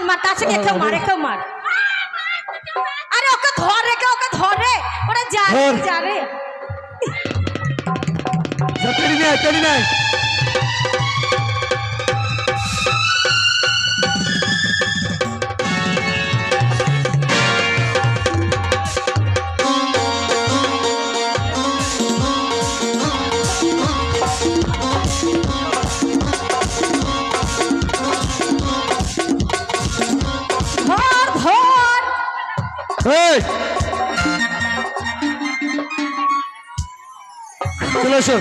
মার তাছে কেউ মার আরে ওকে ধরে ওরে যা রে তৈরি নাই চলে এসো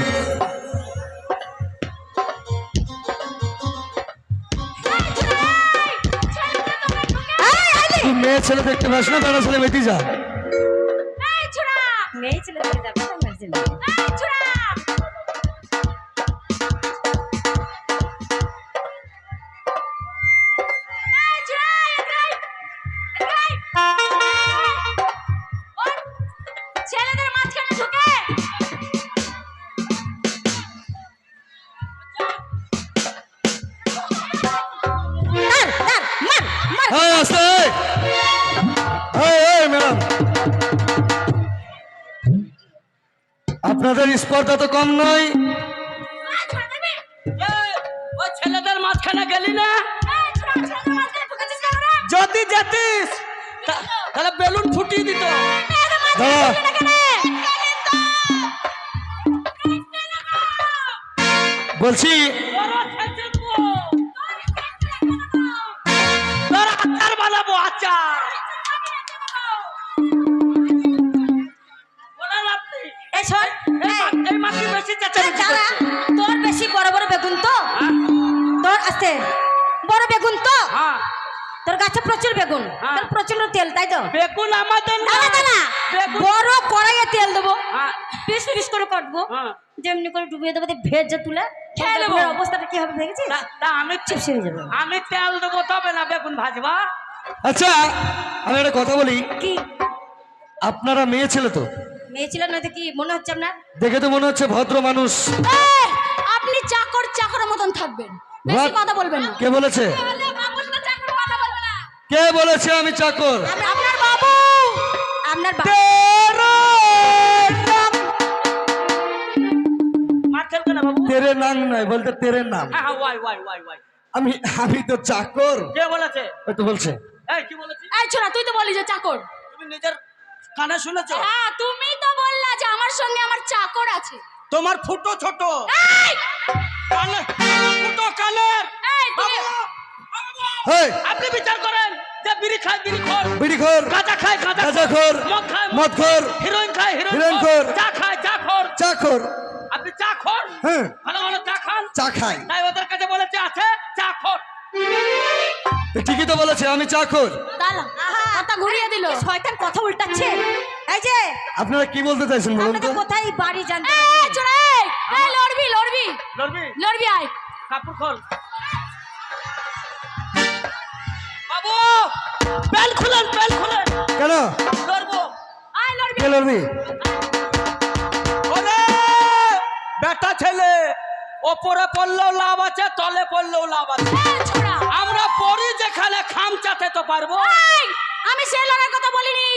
মেয়ে ছেলে দেখতে পাস না তারা ছেলে বেটি যা মেয়ে ছেলে দেখতে যাবে ছেলেদের মাঝখানে ঢুকে ম্যাডাম আপনাদের স্পর্ধা তো কম নয় ওই ছেলেদের মাঝখানে গেলি না যদি যেতিস তাহলে বেলুন ফুটিয়ে দিত বলছি আচার বানাবো আচার তোর বেশি বড় বড় বেগুন তো তোর আছে বড় বেগুন তো তোর গাছে প্রচুর বেগুন তোর প্রচুর তেল তাই তো বেগুন আমাদের না বড় কড়াইয়ে তেল দেবো পিস পিস করে কাটবো যেমনি করে ডুবিয়ে দেবো ভেজে তুলে খেয়ে দেবো অবস্থাটা কি হবে দেখেছিস আমি চিপসে হয়ে যাবে আমি তেল দেবো তবে না বেগুন ভাজবা আচ্ছা আমি একটা কথা বলি কি আপনারা মেয়ে ছেলে তো মেয়ে ছিল না তো কি মনে হচ্ছে আপনার দেখে তো মনে হচ্ছে ভদ্র মানুষ আপনি চাকরের মতন থাকবেন বেশি কথা বলবেন না কে বলেছে কে বলেছে আমি চাকর আপনার বাবু আপনার বাবু তেরে নাম নয় বলতে তেরে নাম আমি আমি তো চাকর কে বলেছে ওই তো বলছে এই কি বলেছিস এই ছোড়া তুই তো বলি যে চাকর তুমি নিজের কানে শুনেছো হ্যাঁ তুমি তো বললা যে আমার সঙ্গে আমার চাকর আছে তোমার ফুটো ছোট এই কানে ফুটো কানের এই হেই আপনি বিচার করেন যে বিড়ি খায় বিড়িখোর বিড়িখোর গাঁজা খায় গাঁজাখোর মদখোর হিরোইন খায় হিরোইনখোর চা খায় চাখোর চাকর আপনি চাখোর হ্যাঁ ভালো ভালো চা খান চা খাই তাই ওদের কাছে বলেছে আছে চাখোর তো ঠিকই তো বলেছে আমি চাকর দাঁড়া কথা ঘুরিয়ে দিল শয়তান কথা উল্টাচ্ছে এই যে আপনারা কি বলতে চাইছেন বলুন তো আপনাদের কোথায় বাড়ি জানতে এই ছোড়া এই লড়বি লড়বি আয় কাপড় খোল বাবু প্যান্ট খুলেন কেন লড়বো আয় লড়বি কে লড়বি ওরে বেটা ছেলে ওপরে পড়লেও লাভ আছে তলে পড়লেও লাভ আছে এই ছোড়া আমরা পড়ি যেখানে খামচাতে তো পারবো এই আমি সেই লড়াইয়ের কথা বলিনি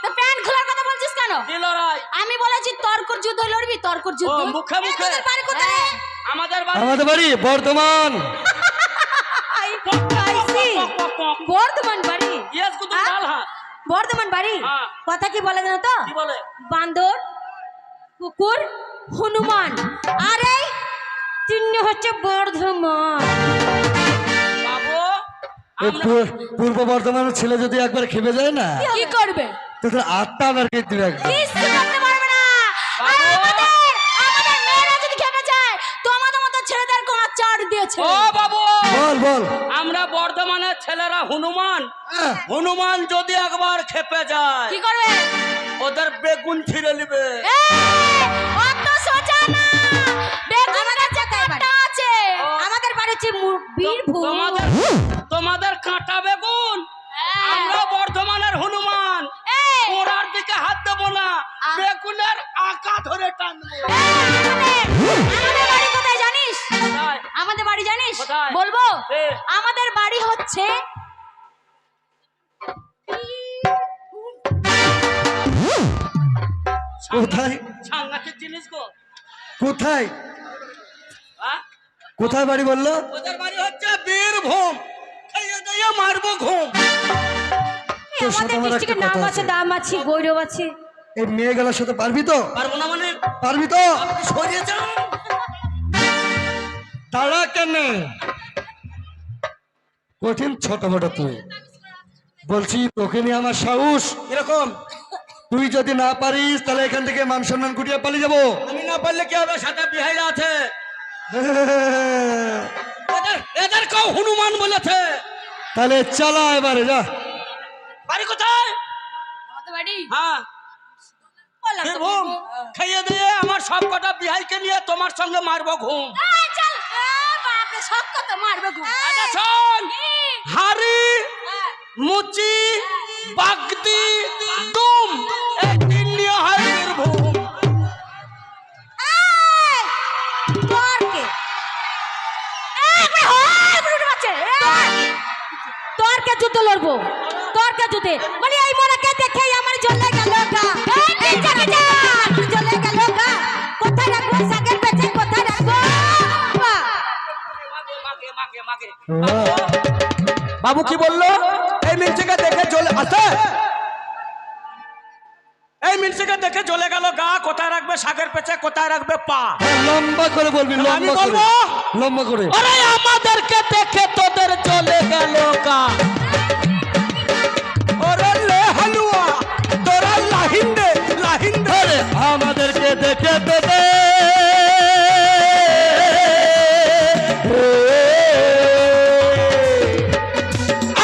তো প্যান্ট খোলার কথা বলছিস কেন কি লড়াই আমি বলেছি তর্কর যুদ্ধ লড়বি তর্কর যুদ্ধ ও, মুখে মুখে। তোদের বাড়ি কোথায় আমাদের বাড়ি আমাদের বাড়ি বর্ধমান বর্ধমান বাড়ি ইয়েস কুতু লাল হাত বর্ধমান বাড়ি হ্যাঁ। কথা কি বলে জানো তো কি বলে বান্দর কুকুর হনুমান আর এই চিহ্ন হচ্ছে বর্ধমান বাবু এই পূর্ব বর্ধমানের ছেলে যদি একবার খেপে যায় না কি করবে তো তোর আত্মা আবার কে দিবে একদম কিছু করতে পারবে না আর আমাদের মেয়েরা যদি খেপে যায় তোমাদের মতো ছেলেদের কোন চাড় দিয়েছে ও বাবু বল আমরা বর্ধমানের ছেলেরা হনুমান হ্যাঁ। হনুমান যদি একবার খেপে যায় কি করবে ওদের বেগুন ছিঁড়ে নিবে অত সোজা না বেগুন আছে কাটা আছে আমাদের বাড়ি হচ্ছে বীরভূম তোমাদের কাঁটা বেগুন আমরা বর্ধমানের হনুমান ওরার দিকে হাত দেবো না বেগুনের আঁকা ধরে টানবো আমাদের বাড়ি কোথায় জানিস কোথায়? আমাদের বাড়ি জানিস কোথায়? বলবো এ। আমাদের বাড়ি হচ্ছে কোথায় সাংঘাতিক জিনিস গো। কোথায় হ্যাঁ? কোথায় বাড়ি বললো? ওদের বাড়ি হচ্ছে বীরভূম। খাইয়ে দিয়ে মারবো ঘুম। তোর সাথে আমাদের আমার একটা ডিস্ট্রিক্টের নাম কথা আছে, আছে। দাম আছে, গৌরব আছে। এই মেয়েগুলোর সাথে পারবি তো? পারবো না মানে? পারবি তো? আপনি সরিয়ে যান। তারা কেন কঠিন ছোট বড় তুই বলছি, তোকে নিয়ে আমার সাহস এরকম তুই যদি না পারিস তাহলে এখান থেকে মান সম্মান কুটিয়ে পালিয়ে যাবো। আমি না পারলে কি হবে? সাথে বিহাইরা আছে। এদের কেউ হনুমান বলেছে। তাহলে চালা এবারে যা। বাড়ি কোথায়? আমাদের বাড়ি হ্যাঁ বীরভূম। খাইয়ে দিয়ে আমার সব কটা বিহাইকে নিয়ে তোমার সঙ্গে মারবো ঘুম। চল বাপরে, সব কত মারবে গো। আচ্ছা শোন, হাড়ি, মুচি, বাগদি, দুম, এই তিন নিয়ে হয় বীরভূম। তোরকে যুদ্ধ লড়বো, তোরকে যুদ্ধে বলি এই মোড়াকে দেখে আমার জ্বলে গেল গা, জ্বলে গেল গা। কোথায় রাখবো সাগের পেছে, কোথায় রাখবো? বাবু কি বললো? এই মিনসিকে দেখে চলে আসে, এই মিনসিকে দেখে চলে গেল গা। কোথায় রাখবে সাগের পেছে, কোথায় রাখবে পা? লম্বা করে বলবি, আমি লম্বা করে, বলবো? লম্বা করে। আরে আমাদেরকে দেখে তোদের চলে গেল গা। ওরে লে হালুয়া, তোরা লাহিন্দে লাহিন্দে। আরে আমাদেরকে দেখে তোদের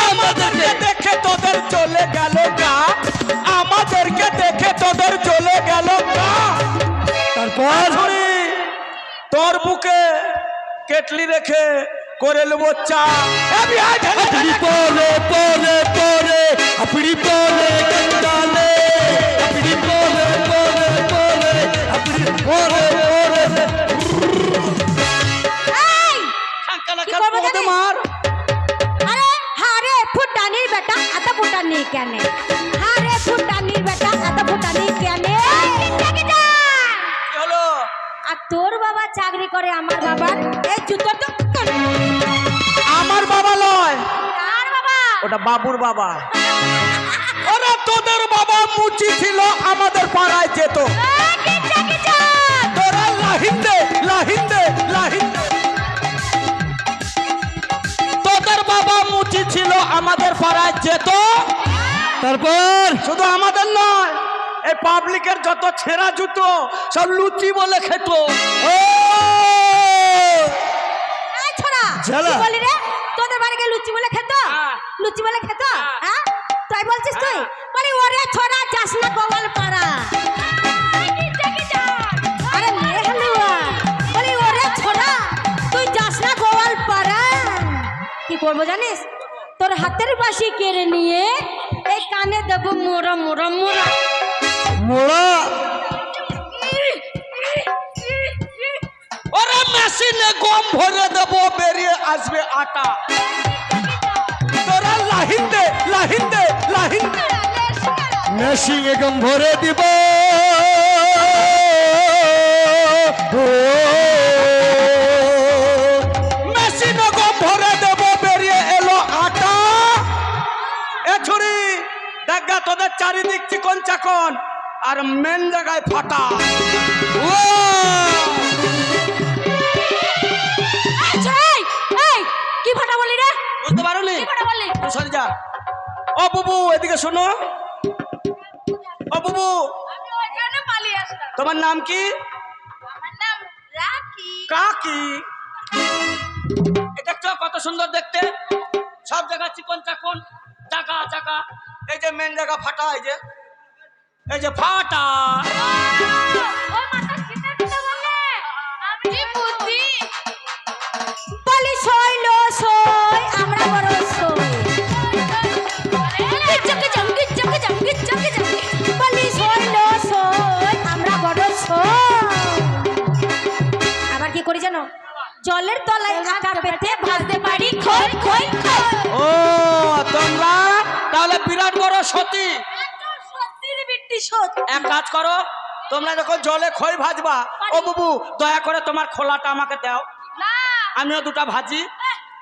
আমাদেরকে দেখে তোদের চলে গেল গা। আমাদেরকে দেখে তোদের চলে গেল গা। তারপর ছুরি তোর বুকে কেটলি রেখে করে নেবো চা। এ বিহাই ঢেলে আপনি ঢেলে। পরে পরে পরে আপনি পরে গন্ডালে, আপনি পরে পরে পরে আপনি পরে পরে। এই খাঙ্কালা কি খাল করবো পদে জানিস? মার। আরে হারে ফুটানির বেটা এত ফুটানি কেন? হারে ফুটানির বেটা এত ফুটানি কেন? কি হলো? আর তোর বাবা চাকরি করে, আমার বাবার এই জুতো তো আমার বাবা নয়, কার বাবা? ওটা বাবুর বাবা। ওরা তোদের বাবা মুচি ছিল, আমাদের পাড়ায় যেত। তোরা লাহিন্দে লাহিন্দে লাহিন্দে। তোদের বাবা মুচি ছিল, আমাদের পাড়ায় যেত। তারপর শুধু আমাদের নয়, এই পাবলিকের যত ছেঁড়া জুতো সব লুচি বলে খেত। ও এই ছোড়া, ঝালা। কি বলি রে? তোদের বাড়ি গিয়ে লুচি বলে খেত? হ্যাঁ। লুচি বলে খেত? হ্যাঁ। হ্যাঁ, তাই বলছিস তুই? হ্যাঁ। বলি ওরে ছোড়া যাস না গোয়াল পাড়া। আরে মেয়ে হালুয়া, বলি ওরে ছোড়া তুই যাস না গোয়াল পাড়া। কি করবো জানিস? তোর হাতের বাসি কেড়ে নিয়ে এই কানে দেবো মোড়া মোড়া মোড়া। মোড়া ওরা মেশিনে গম ভরে দেবো, বেরিয়ে আসবে আটা। তোরা লাহিন্দে লাহিন্দে লাহিন্দে। মেশিং একদম ভরে দিব। মেশিনে গম ভরে দেবো, বেরিয়ে এলো আটা। এ ছুরি দেখা তোদের চারিদিক চিকন চাকন, আর মেন জায়গায় ফাটা। এই, এই, কি ফাটা বলি রে? বুঝতে পারোনি? কি ফাটা বললি? সরে যা। ও বুবু এদিকে শোনো। ও বুবু, আমি ওইখানে পালিয়ে আসলাম। তোমার নাম কি? আমার নাম রাকি। কাকি। এটা তো কত সুন্দর দেখতে, সব জায়গা চিকন চাকন, জায়গা জায়গা। এই যে মেন জায়গা ফাটা, এই যে ফাটা। ওই মাথা সিধা দিতে বলে। আমি কি বুদ্ধি? বলি সইল সই, আমরা বড় সই। গিচ্চকে জম, গিচ্চকে জম, গিচ্চকে জম। বলি সইল সই, আমরা বড় সই। আবার কি করি জানো? জলের তলায় আঁকা পেতে ভাজতে পারি খই খই খই। ও তোমরা তাহলে বিরাট বড় সতী। সত্যির বিট্টি সত। এক কাজ করো, তোমরা যখন জলে খই ভাজবা, ও বুবু দয়া করে তোমার খোলাটা আমাকে দাও, না আমিও দুটা ভাজি।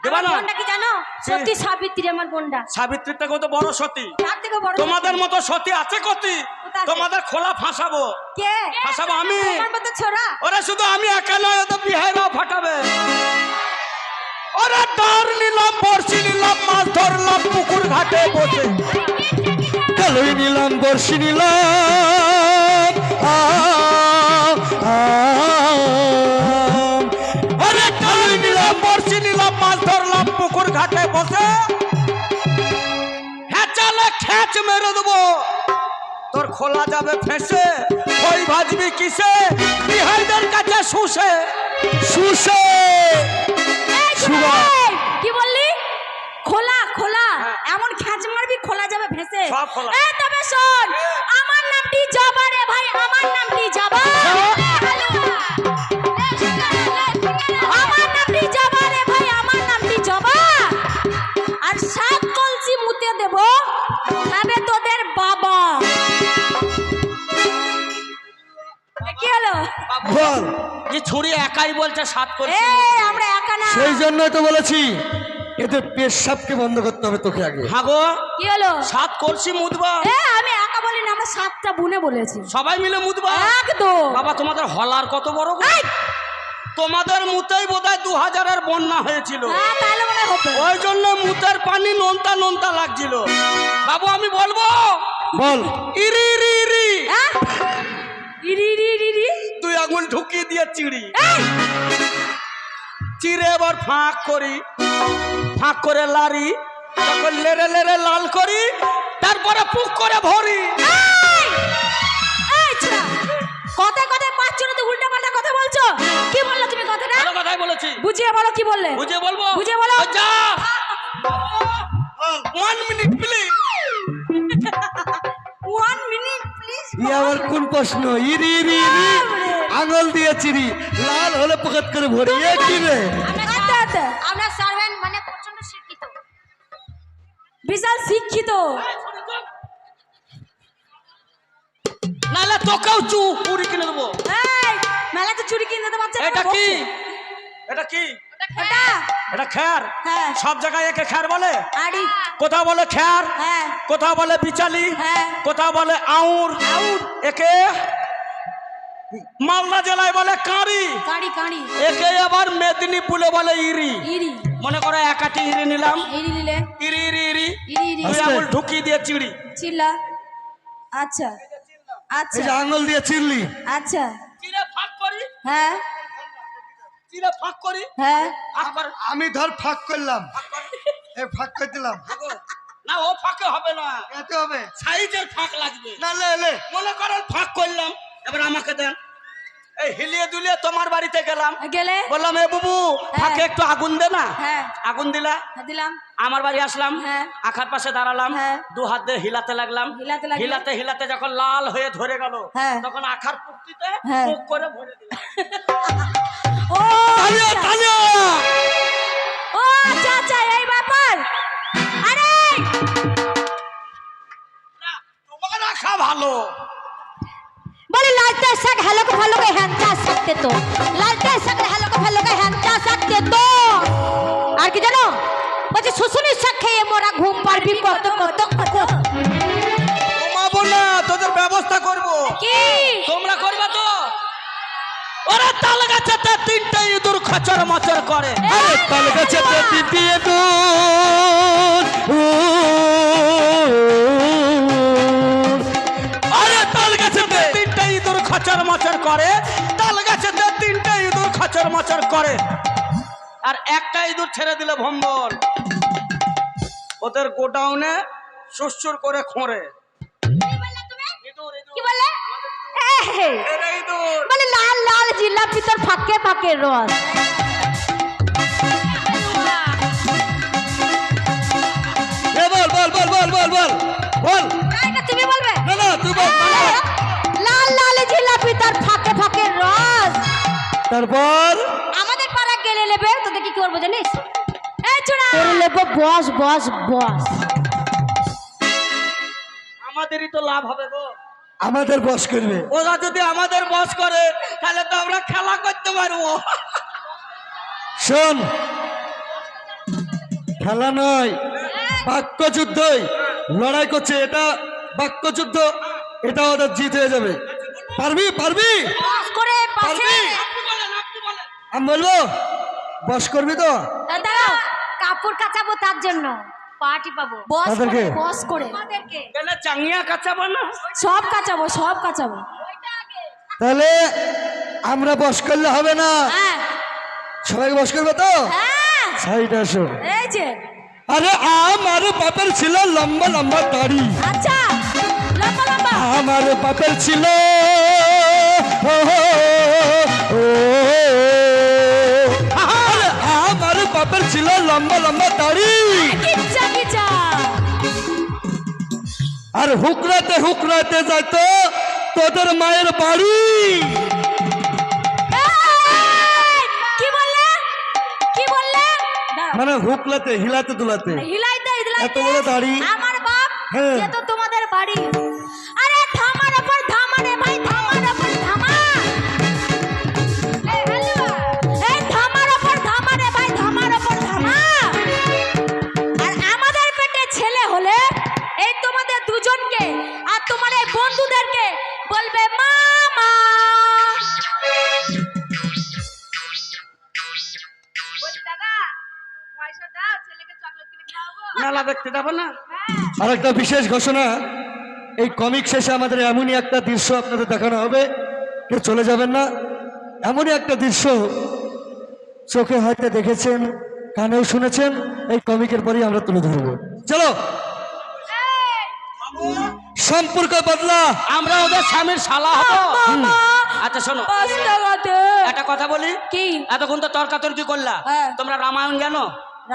দেবা না? আমার বোনটা কি জানো? সত্যি সাবিত্রী আমার বোনটা। সাবিত্রীর থেকে তো বড় সতী। তার থেকে বড় তোমাদের মতো সতী আছে কতি? কোথায় আছে? তোমাদের খোলা ফাঁসাবো। কে? ফাঁসাবো আমি। আমার মতো ছোড়া। ওরে শুধু আমি একা নয়, তো বিহাইরাও ফাটাবে। ওরে ডার নিলাম, বড়শি নিলাম, মাছ ধরলাম পুকুর ঘাটে বসে। কালই নিলাম বর্ষি নিলাম ওরে কালই নিলাম, বড়শি নিলাম, মাছ ধরলাম পুকুর ঘাটে বসে। হ্যাচালে খ্যাচ মেরে দেবো, তোর খোলা যাবে ফেসে। ওই ভাজবি কিসে? বিহাইদের কাছে শুষে। সুসে এই শুভা। এই, কি বললি? খোলা খোলা হ্যাঁ। এমন খ্যাঁচ মারবি খোলা যাবে ভেসে। সব খোলা। এই তবে শোন, আমার নামটি জবা রে ভাই, আমার নামটি জবা। আমার নামটি জবা রে ভাই, আমার নামটি জবা। আর 7 কলসি মুতে দেব, খাবে তোদের বাবা। কি হলো? বল। যে ছুরি একাই বলছে 7 করে। এই আমরা একা না। সেই জন্যই তো বলেছি এদের পেশাবকে বন্ধ করতে হবে তোকে আগে। হাগো কি হলো? 7 কলসি মুদবা। আমি একা বলি না, আমরা 7টা বুনে বলেছি। সবাই মিলে মুদবা। একদম। বাবা তোমাদের হলার কত বড় গো? তোমাদের মুতেই বোধহয় 2000-এর বন্যা হয়েছিল। হ্যাঁ তাহলে মনে হবে। ওই জন্য মুতের পানি নোনতা নোনতা লাগছিল। বাবু আমি বলবো, বল। ইরি ইরি ইরি হ্যাঁ? ইরি ইরি ইরি ইরি। 2 আঙুল ঢুকিয়ে দিয়ে চিড়ি এই! চিড়ে এবার ফাঁক করি, ফাঁক করে লারি, তখন লেরে লেরে লাল করি, তারপরে পুক করে ভরি। এই! এই ছোড়া, কথায় কথায় পাঁচ তো উল্টা পাল্টা কথা বলছো। কি বললে তুমি কথাটা? ভালো কথাই বলেছি, বুঝিয়ে বলো কি বললে। বুঝে বলবো। বুঝিয়ে বলো। যা 1 মিনিট প্লিজ। 1 minute please. ই আবার কোন প্রশ্ন? ইরি ইরি ইরি আঙুল দিয়ে চিরি, লাল হলে পকেট করে ভরি। এ কি রে? আমরা সার্ভেন্ট মানে প্রচন্ড শিক্ষিত, বিশাল শিক্ষিত। নালে তোকেও চুরি কিনে দেবো। এই মেলাতে চুরি কিনে দিতে পারছে না। এটা কি? এটা কি? এটা এটা খ্যার। হ্যাঁ। সব জায়গায় একে খ্যার বলে। আড়ি। কোথাও বলে খ্যার, হ্যাঁ কোথাও বলে বিচালি, হ্যাঁ। কোথাও বলে আউর। আউর। একে মালদা জেলায় বলে কাঁড়ি, কাঁড়ি কাঁড়ি। একে আবার মেদিনীপুরে বলে ইরি। ইরি। মনে করো একাটি ইরি নিলাম, ইরি নিলে। ইরি ইরি ইরি, ইরি ইরি। 2 আঙুল ঢুকিয়ে দিয়ে চিড়ি। চিল্লা। আচ্ছা এই আচ্ছা যে আঙুল দিয়ে চিরলি, আচ্ছা। চিড়ে ফাঁক করি, হ্যাঁ চিড়ে ফাঁক করি, হ্যাঁ। ফাঁক করে আমি ধর ফাঁক করলাম, এই ফাঁক করে দিলাম। না ও ফাঁকে হবে না, এতে হবে সাইজের ফাঁক লাগবে। না। লে লে মনে করো ফাঁক করলাম, এবার আমাকে দেন। এই হিলিয়ে দুলিয়ে তোমার বাড়িতে গেলাম, গেলে বললাম এ বুবু ফাঁকে একটু আগুন দে না। হ্যাঁ আগুন দিলা, দিলাম। আমার বাড়ি আসলাম, হ্যাঁ। আখার পাশে দাঁড়ালাম, হ্যাঁ। 2 হাত দিয়ে হিলাতে লাগলাম। হিলাতে লাগলে? হিলাতে হিলাতে যখন লাল হয়ে ধরে গেল, হ্যাঁ। তখন আখার পুক্তিতে হ্যাঁ। মুখ করে ভরে দিলাম। ও আচ্ছা। ও আচ্ছা আচ্ছা এই ব্যাপার। আরে না, তোমার রাখা ভালো। বলে লালতে শাক হেলো को ভালো কে হ্যাংচা सकते তো, লালতে শাক হেলো को ভালো কে হ্যাংচা सकते তো। আর কি জানো? বলছে শুশুনির শাক খেয়ে মোরা ঘুম পারবি কত কত কত। ঘুমাবো না, তোদের ব্যবস্থা করব। কি? তোমরা করবে তো? ওরা তাল গাছেতে 3টে ইঁদুর খচর মচর করে। আরে তাল গাছে পেটি দিয়ে তো আরে তাল গাছেতে 3টে ইঁদুর খচর মচর করে, তাল গাছেতে 3টে ইঁদুর খচর মচর করে। আর একটা ইঁদুর ছেড়ে দিলে ভম্বল, ওদের গোডাউনে সুসুর করে খোঁড়ে। কি বলে? এরে ইঁদুর। বলে লাল লাল জিলাপি তোর ফাঁকে ফাঁকে রস। এ বল বল বল বল বল বল বল। এটা তুমি বলবে? না না তুই বল। লাল লাল জিলাপি তোর ফাঁকে ফাঁকে রস। তারপর আমাদের পাড়া গেলে নেবে, তোদের কি করবো জানিস? এই চুড়া করে নেবো বস বস বস। আমাদেরই তো লাভ হবে গো। আমাদের বস করবে। ওরা যদি আমাদের বস করে তাহলে তো আমরা খেলা করতে পারবো। শোন, খেলা নয়, বাক্যযুদ্ধই লড়াই করছে, এটা বাক্যযুদ্ধ, এটা ওদের জিত হয়ে যাবে। পারবি পারবি বস করে পাশে পারবি? আমি বলবো বস করবি তো? দাঁড়াও, কাপড় কাচাবো তার জন্য পার্টি পাবো। বস তাদেরকে? করে, বস করে আমাদেরকে কেন চাঙ্গিয়া কাচাবো না? সব কাচাবো, সব কাচাবো। তাহলে আমরা বস করলে হবে না, হ্যাঁ সবাইকে বস করবে তো? হ্যাঁ, সাইড আসো। এই যে আরে আমার বাপের ছিল লম্বা লম্বা দাড়ি, আচ্ছা, লম্বা লম্বা। আমার বাপের ছিল ও, ও, আরে আমার বাপের ছিল লম্বা লম্বা দাড়ি, কিচ্ছা কিচ্ছা। আর হুকরাতে হুকরাতে যাইতো তোদের মায়ের বাড়ি। এই, কি বললে, কি বললে? দাঁড়াও। মানে হুকলাতে হিলাতে দুলাতে। হিলাইতে হিলাইতে এত বড় দাড়ি। আমার বাপ হ্যাঁ। যে তো তোমাদের বাড়ি। আরে ধামার উপর ধামা রে ভাই, ধামার উপর ধামা। এই হালুয়া, এই ধামার উপর ধামা রে ভাই, ধামার উপর ধামা। আর আমাদের পেটে ছেলে হলে এই তোমাদের দুজনকে আর তোমার এই বন্ধুদেরকে বলবে মামা। মেলা দেখতে যাবো না? আর একটা বিশেষ ঘোষণা, এই কমিক শেষে আমাদের এমনই একটা দৃশ্য আপনাদের দেখানো হবে, কেউ চলে যাবেন না। এমনই একটা দৃশ্য চোখে হয়তো দেখেছেন, কানেও শুনেছেন, এই কমিকের পরেই আমরা তুলে ধরবো। চলো, সম্পর্ক বদলা। আমরা ওদের স্বামীর শালা হবো। আচ্ছা শোনো, একটা কথা বলি, কি? এতক্ষণ তো তর্কাতর্কি করলা। হ্যাঁ। তোমরা রামায়ণ জানো?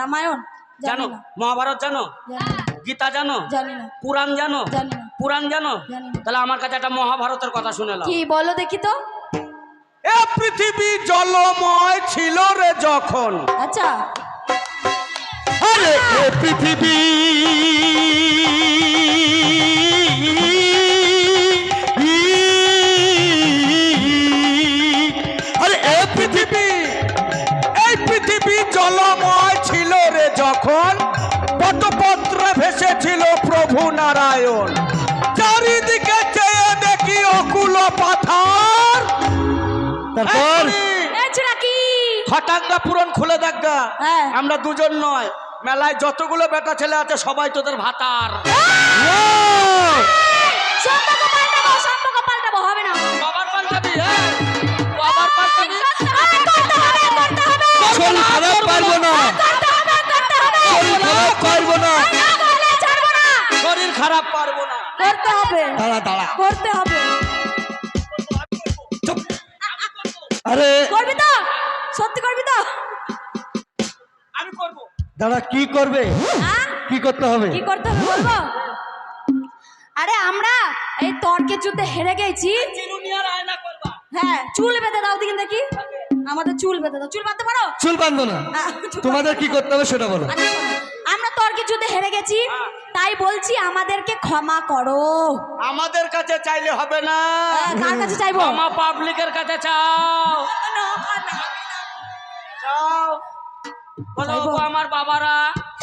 রামায়ণ জানো? জানি না, মহাভারত জানো? জানি না, গীতা জানো? জানি না, পুরাণ জানো? জানি না। পুরাণ জানো? জানি না। তাহলে আমার কাছে একটা মহাভারতের কথা শুনে নাও। কি বলো দেখি তো। এ পৃথিবী জলময় ছিল রে যখন, আচ্ছা, আরে এ পৃথিবী আরে এ পৃথিবী, এই পৃথিবী জলময় ছিল রে যখন, পটপত্রে ভেসেছিল প্রভু নারায়ণ। চারিদিকে চেয়ে দেখি অকুল পাথার। তারপর এছাড়া কি? হঠাৎ পুরন খুলে দেখা, হ্যাঁ। আমরা দুজন নয়, মেলায় যতগুলো বেটা ছেলে আছে সবাই তোদের ভাতার। সম্পর্ক পাল্টাবো, সম্পর্ক পাল্টাবো, হবে না। বাবার পাল্টাবি, হ্যাঁ? বাবার পাল্টাবি। করতে হবে, করতে হবে, শরীর খারাপ পারবো না, করতে হবে, করতে হবে। শরীর খারাপ পারবো না। না করলে ছাড়বো না। শরীর খারাপ পারবো না। করতে হবে, দাঁড়া দাঁড়া, করতে হবে। চুপ। আরে করবি তো? সত্যি করবি তো? আমি করবো। দাঁড়া, কি করবে, হ্যাঁ? কি করতে হবে? কি করতে হবে বলবো? আরে আমরা এই তর্কের যুদ্ধে হেরে গেছি। চিরুনিয়ার আয়না করবা। হ্যাঁ, চুল বেঁধে দাও দিন দেখি। আমাদের চুল বেঁধে দাও। চুল বাঁধতে পারো? চুল বাঁধবো না, চুল তোমাদের কি করতে হবে সেটা বলো। আচ্ছা, শোনো, আমরা তর্কের যুদ্ধে হেরে গেছি, তাই বলছি আমাদেরকে ক্ষমা করো। আমাদের কাছে চাইলে হবে না, কার কাছে চাইবো? ক্ষমা পাবলিকের কাছে চাও। চাও, বলো চাইবো। গো আমার বাবারা।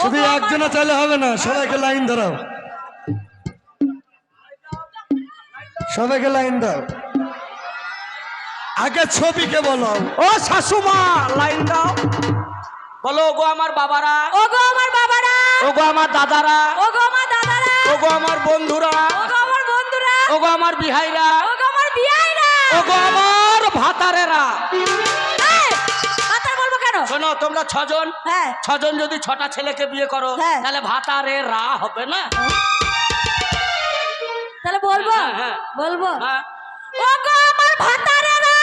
শুধু একজনে চাইলে হবে না, সবাইকে লাইন ধরাও, সবাইকে লাইন দাও। আগে ছবিকে বলো। ও শাশুমা, লাইন দাও। বলো গো আমার বাবারা, ওগো আমার বাবারা, ওগো আমার দাদারা, ওগো আমার দাদারা, ওগো আমার বন্ধুরা, ওগো আমার বন্ধুরা, ওগো আমার বিহাইরা, ওগো আমার বিয়াইরা, ওগো আমার ভাতারেরা। এই, কথা বলবো কেন? শোনো, তোমরা ছজন, হ্যাঁ, ছজন যদি ছটা ছেলেকে বিয়ে করো হ্যাঁ। তাহলে ভাতারেরা হবে না? তাহলে বলবো, হ্যাঁ, হ্যাঁ। বলবো। হ্যাঁ। ওগো আমার ভাতারেরা,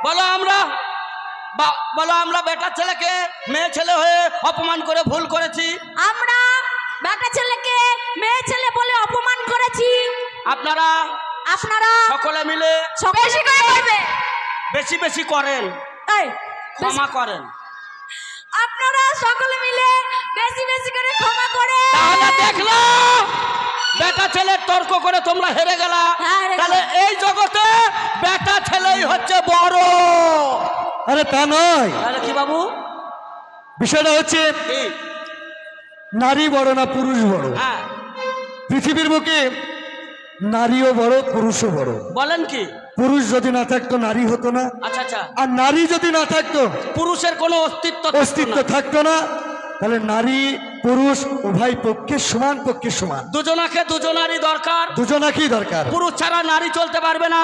বলো আমরা বলো আমরা বেটার ছেলেকে মেয়ে ছেলে হয়ে অপমান করে ভুল করেছি। আমরা বেটা ছেলেকে মেয়ে ছেলে বলে অপমান করেছি। আপনারা আপনারা সকলে মিলে বেশি করে করবে। বেশি বেশি করেন, এই, ক্ষমা করেন। আপনারা সকলে মিলে বেশি বেশি করে ক্ষমা করে। তাহলে দেখলো বেটা বেটা ছেলের তর্ক করে তোমরা হেরে গেলা, হ্যাঁ, হেরে তাহলে গেলাম। এই জগতে বেটা ছেলেই হচ্ছে বড়। আরে তা নয়, তাহলে কি বাবু? বিষয়টা হচ্ছে কি? নারী বড় না পুরুষ বড়। হ্যাঁ, পৃথিবীর বুকে নারীও বড় পুরুষও বড়। বলেন কি? পুরুষ যদি না থাকতো নারী হতো না, আচ্ছা আচ্ছা, আর নারী যদি না থাকতো পুরুষের কোনো অস্তিত্ব থাকতো অস্তিত্ব না। থাকতো না। তাহলে নারী পুরুষ উভয় পক্ষে সমান, পক্ষে সমান, দুজনাকে দুজনারই দরকার। দুজনাকেই দরকার। পুরুষ ছাড়া নারী চলতে পারবে না,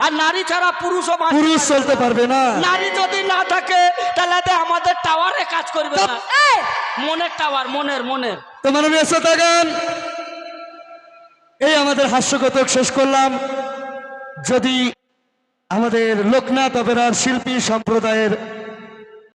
আর নারী ছাড়া পুরুষও বাঁচতে পুরুষ পারবে চলতে না। পারবে না। নারী যদি না থাকে তাহলে তো আমাদের টাওয়ারে কাজ করবে না। এই, মনের টাওয়ার, মনের মনের। তো মাননীয় শ্রোতাগণ, এই আমাদের হাস্যকথক শেষ করলাম। যদি আমাদের লোকনাথ অপেরার শিল্পী সম্প্রদায়ের